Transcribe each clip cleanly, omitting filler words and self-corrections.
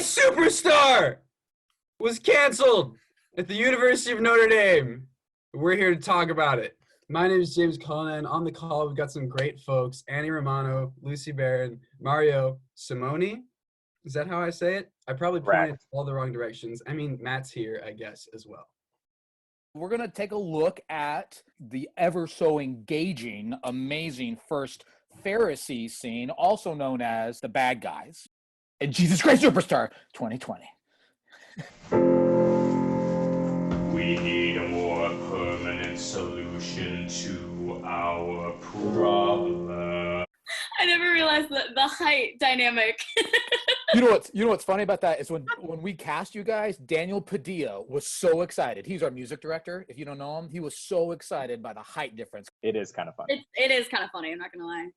superstar was canceled at the University of Notre Dame. We're here to talk about it. My name is James Cullen, and on the call we've got some great folks: Annie Romano, Lucy Barron, Mario Simoni. Is that how I say it? I probably pointed all the wrong directions. I mean, Matt's here, I guess, as well. We're going to take a look at the ever so engaging, amazing first Pharisee scene, also known as the bad guys in Jesus Christ Superstar 2020. We need a more permanent solution to our problem. I never realized the height dynamic. You know what's funny about that is when we cast you guys, Daniel Padilla was so excited. He's our music director. If you don't know him, he was so excited by the height difference. It is kind of funny. It is kind of funny, I'm not gonna lie.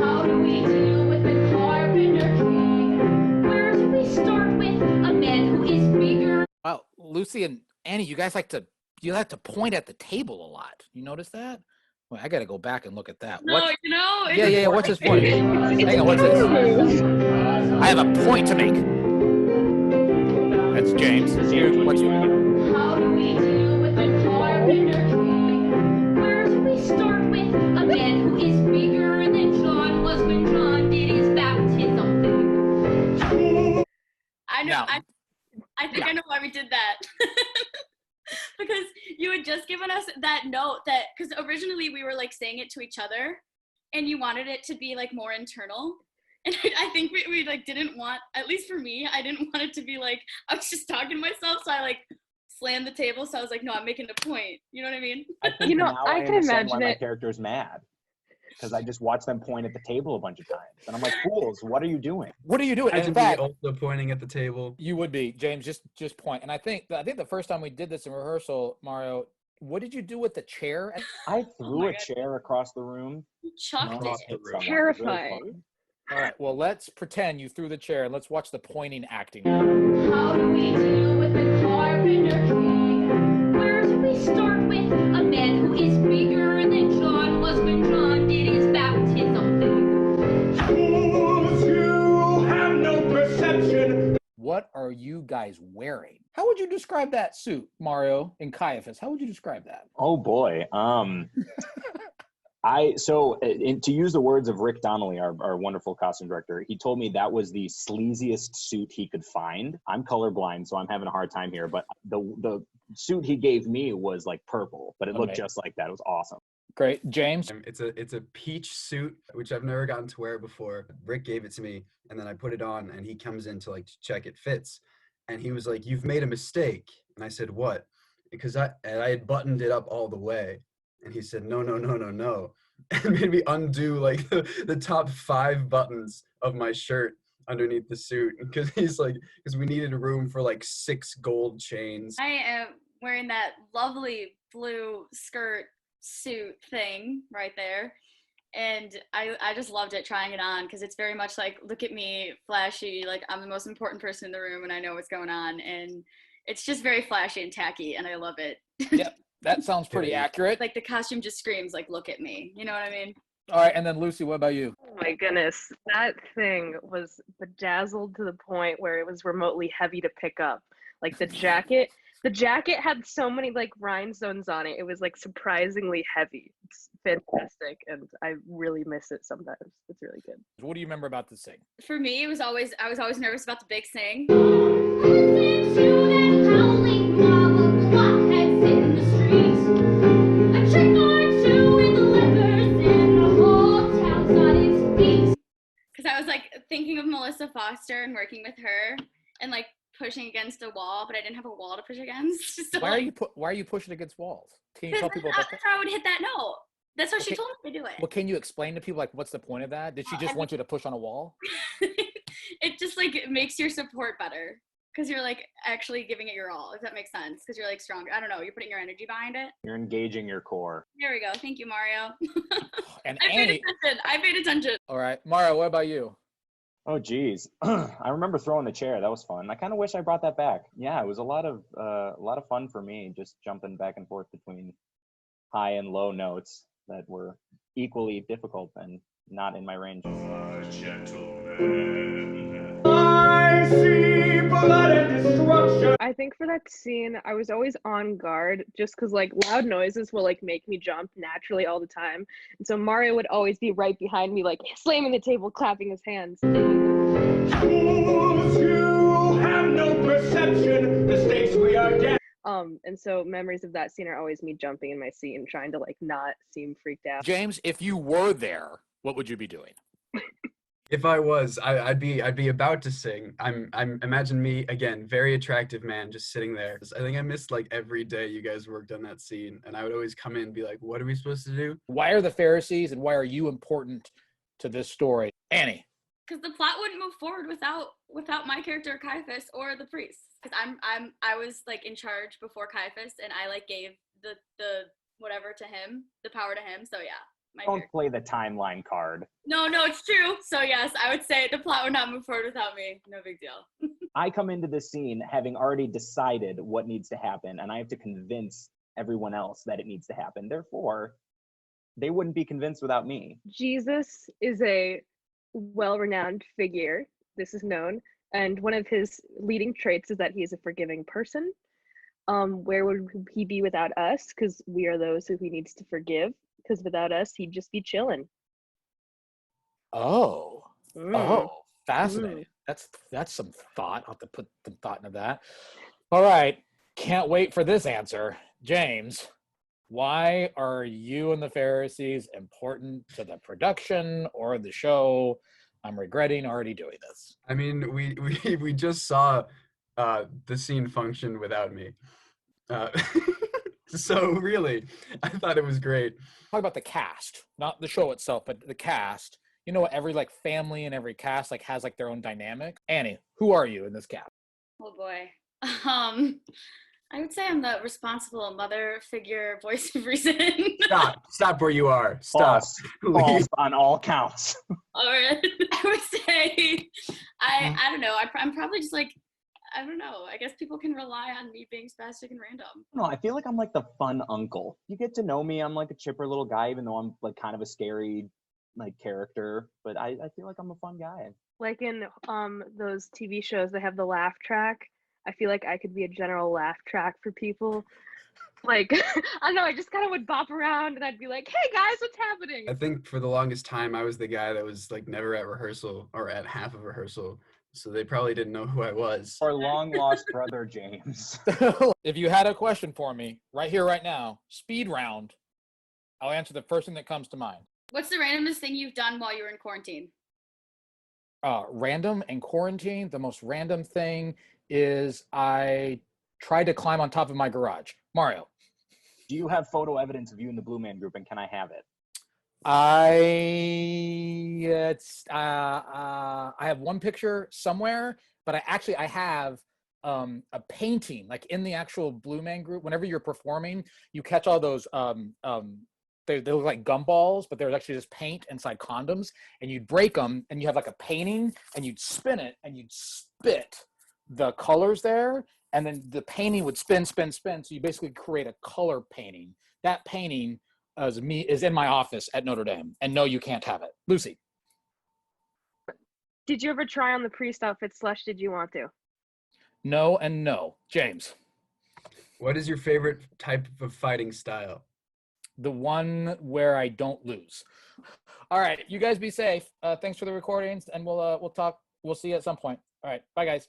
How do we deal with the Carpenter King? Where do we start with a man who is bigger? Wow, Lucy and Annie, you like to point at the table a lot. You notice that? Well, I got to go back and look at that. No, Yeah. What's his point? Hang on, what's this? I have a point to make. That's James. How do we deal with the Carpenter King? Where do we start with a man who is bigger than John was when John did his baptism thing? I think I know why we did that. Because you had just given us that note that, because originally we were like saying it to each other and you wanted it to be like more internal. And I think we like didn't want, at least for me, I didn't want it to be like, I was just talking to myself. So I like slammed the table. So I was like, no, I'm making a point. You know what I mean? I can imagine why my character's mad. Because I just watched them point at the table a bunch of times. And I'm like, fools, what are you doing? What are you doing? In fact, also pointing at the table. You would be, James, just point. And I think the first time we did this in rehearsal, Mario, what did you do with the chair? I threw a chair across the room. Chucked it. Terrifying. Really. All right, well, let's pretend you threw the chair and let's watch the pointing acting. How do we deal with the Carpenter King? Where do we start with a man who is bigger than John was when John did his baptism thing? Fools, you have no perception. What are you guys wearing? How would you describe that suit, Mario and Caiaphas? How would you describe that? Oh boy. To use the words of Rick Donnelly, our wonderful costume director, he told me that was the sleaziest suit he could find. I'm colorblind, so I'm having a hard time here, but the suit he gave me was like purple, but it looked just like that. It was awesome. Great. James? It's a peach suit, which I've never gotten to wear before. Rick gave it to me, and then I put it on, and he comes in to like check it fits. And he was like, "You've made a mistake." And I said, "What?" Because I had buttoned it up all the way. And he said, no. And made me undo like the top 5 buttons of my shirt underneath the suit. Because we needed room for like 6 gold chains. I am wearing that lovely blue skirt suit thing right there. And I just loved it trying it on because it's very much like, look at me, flashy, like I'm the most important person in the room and I know what's going on. And it's just very flashy and tacky and I love it. Yep, that sounds pretty accurate. Like the costume just screams like, look at me. You know what I mean? All right, and then Lucy, what about you? Oh my goodness, that thing was bedazzled to the point where it was remotely heavy to pick up. Like the jacket had so many like rhinestones on it. It was like surprisingly heavy. It's fantastic, and I really miss it sometimes. It's really good. What do you remember about this thing? For me, I was always nervous about the big sing. Because I was like thinking of Melissa Foster and working with her and like pushing against a wall, but I didn't have a wall to push against. So why are you pushing against walls? Can you tell people about that? I would hit that note. That's how she told me to do it. Well, can you explain to people like what's the point of that? Did she just want you to push on a wall? It just like it makes your support better because you're like actually giving it your all. If that makes sense, because you're like stronger. I don't know. You're putting your energy behind it. You're engaging your core. There we go. Thank you, Mario. And I paid attention. All right, Mario. What about you? Oh, geez. I remember throwing the chair. That was fun. I kind of wish I brought that back. Yeah, it was a lot of fun for me, just jumping back and forth between high and low notes that were equally difficult and not in my range. Gentlemen, I see I think for that scene, I was always on guard just because like loud noises will like make me jump naturally all the time. And so Mario would always be right behind me, like slamming the table, clapping his hands. Fools, you have no perception. The stakes we are dead. And so memories of that scene are always me jumping in my seat and trying to like not seem freaked out. James, if you were there, what would you be doing? If I was, I'd be about to sing. Imagine me again, very attractive man, just sitting there. I think I missed like every day you guys worked on that scene, and I would always come in and be like, "What are we supposed to do?" Why are the Pharisees and why are you important to this story, Annie? Because the plot wouldn't move forward without my character Caiaphas or the priests. Because I was like in charge before Caiaphas, and I like gave the whatever to him, the power to him. So yeah. Don't play the timeline card. No, it's true. So yes, I would say the plot would not move forward without me. No big deal. I come into this scene having already decided what needs to happen, and I have to convince everyone else that it needs to happen. Therefore, they wouldn't be convinced without me. Jesus is a well-renowned figure. This is known. And one of his leading traits is that he is a forgiving person. Where would he be without us? Because we are those who he needs to forgive. Because without us, he'd just be chilling. Oh, fascinating. That's some thought. I'll have to put some thought into that. All right, can't wait for this answer. James, why are you and the Pharisees important to the production or the show? I'm regretting already doing this. I mean, we just saw the scene function without me. So really, I thought it was great. Talk about the cast, not the show itself, but the cast. You know, every like family and every cast like has like their own dynamic. Annie, who are you in this cast? Oh boy. I would say I'm the responsible mother figure, voice of reason. Stop where you are. Stop. False on all counts. All right. I would say I don't know. I'm probably just like, I don't know. I guess people can rely on me being spastic and random. No, I feel like I'm like the fun uncle. You get to know me. I'm like a chipper little guy, even though I'm like kind of a scary like character. But I feel like I'm a fun guy. Like in those TV shows, they have the laugh track. I feel like I could be a general laugh track for people. Like, I don't know, I just kind of would bop around and I'd be like, hey guys, what's happening? I think for the longest time, I was the guy that was like never at rehearsal or at half of rehearsal. So they probably didn't know who I was. Our long lost brother, James. If you had a question for me right here, right now, speed round, I'll answer the first thing that comes to mind. What's the randomest thing you've done while you were in quarantine? Random and quarantine, the most random thing is I tried to climb on top of my garage. Mario. Do you have photo evidence of you in the Blue Man Group, and can I have it? I have one picture somewhere, but I have a painting like in the actual Blue Man Group. Whenever you're performing, you catch all those they look like gumballs, but they're actually just paint inside condoms, and you'd break them and you have like a painting and you'd spin it and you'd spit the colors there, and then the painting would spin. So you basically create a color painting. That painting is in my office at Notre Dame, and no, you can't have it. Lucy. Did you ever try on the priest outfit / did you want to? No and no. James. What is your favorite type of fighting style? The one where I don't lose. All right, you guys be safe. Thanks for the recordings, and we'll talk. We'll see you at some point. All right, bye guys.